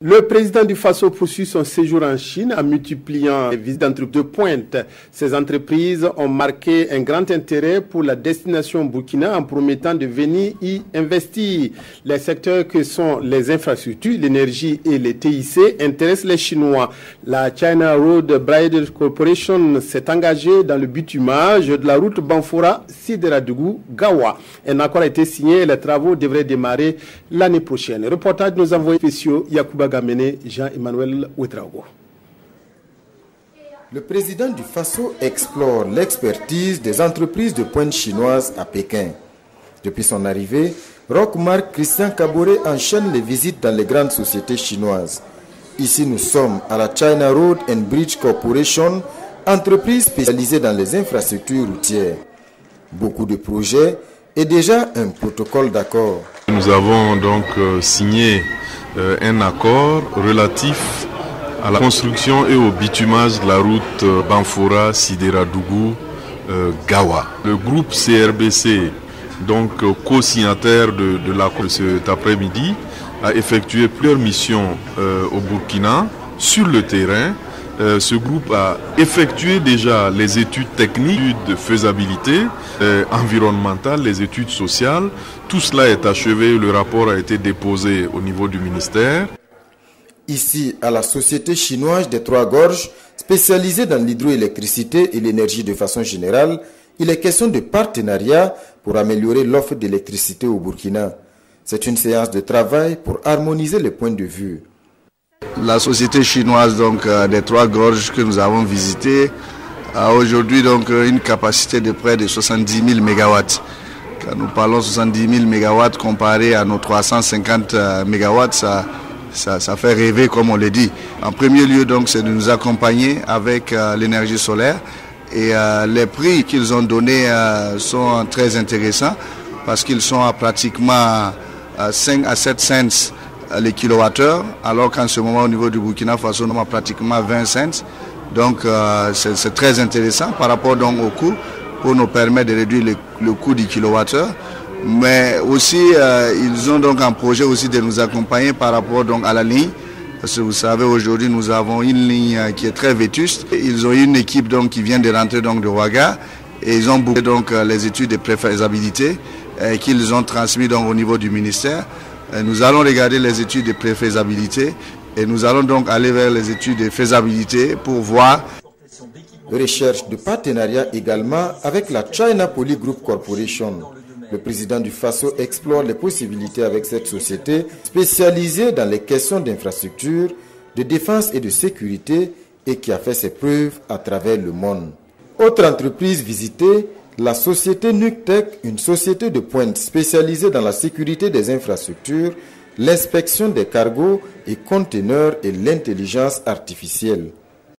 Le président du Faso poursuit son séjour en Chine en multipliant les visites d'entreprises de pointe. Ces entreprises ont marqué un grand intérêt pour la destination Burkina en promettant de venir y investir. Les secteurs que sont les infrastructures, l'énergie et les TIC intéressent les Chinois. La China Road Bridge Corporation s'est engagée dans le bitumage de la route Banfora-Sideradougou-Gawa. Un accord a été signé et les travaux devraient démarrer l'année prochaine. Reportage de nos envoyés spéciaux Yacouba Gamene, Jean-Emmanuel Ouedraogo. Le président du Faso explore l'expertise des entreprises de pointe chinoises à Pékin. Depuis son arrivée, Roch-Marc Christian Kaboré enchaîne les visites dans les grandes sociétés chinoises. Ici, nous sommes à la China Road and Bridge Corporation, entreprise spécialisée dans les infrastructures routières. Beaucoup de projets et déjà un protocole d'accord. Nous avons donc signé un accord relatif à la construction et au bitumage de la route Banfora-Sideradougou-Gawa. Le groupe CRBC, donc co-signataire de l'accord de cet après-midi, a effectué plusieurs missions au Burkina sur le terrain. Ce groupe a effectué déjà les études techniques de faisabilité environnementale, les études sociales. Tout cela est achevé, le rapport a été déposé au niveau du ministère. Ici, à la société chinoise des Trois Gorges, spécialisée dans l'hydroélectricité et l'énergie de façon générale, il est question de partenariat pour améliorer l'offre d'électricité au Burkina. C'est une séance de travail pour harmoniser les points de vue. La société chinoise donc, des Trois Gorges que nous avons visitée a aujourd'hui donc une capacité de près de 70 000 MW. Quand nous parlons de 70 000 MW comparé à nos 350 MW, ça fait rêver comme on le dit. En premier lieu, donc, c'est de nous accompagner avec l'énergie solaire et les prix qu'ils ont donnés sont très intéressants parce qu'ils sont à pratiquement 5 à 7 cents les kilowattheures, alors qu'en ce moment au niveau du Burkina Faso, nous avons pratiquement 20 cents. Donc c'est très intéressant par rapport donc, au coût pour nous permettre de réduire le coût du kilowattheure. Mais aussi, ils ont donc un projet aussi de nous accompagner par rapport donc, à la ligne. Parce que vous savez, aujourd'hui, nous avons une ligne qui est très vétuste. Ils ont une équipe donc, qui vient de rentrer donc, de Ouaga et ils ont bouclé donc les études de préfaisabilité qu'ils ont transmises donc, au niveau du ministère. Nous allons regarder les études de préfaisabilité et nous allons donc aller vers les études de faisabilité pour voir. Recherche de partenariat également avec la China Poly Group Corporation. Le président du Faso explore les possibilités avec cette société spécialisée dans les questions d'infrastructure, de défense et de sécurité et qui a fait ses preuves à travers le monde. Autre entreprise visitée, la société NUCTEC, une société de pointe spécialisée dans la sécurité des infrastructures, l'inspection des cargos et conteneurs et l'intelligence artificielle.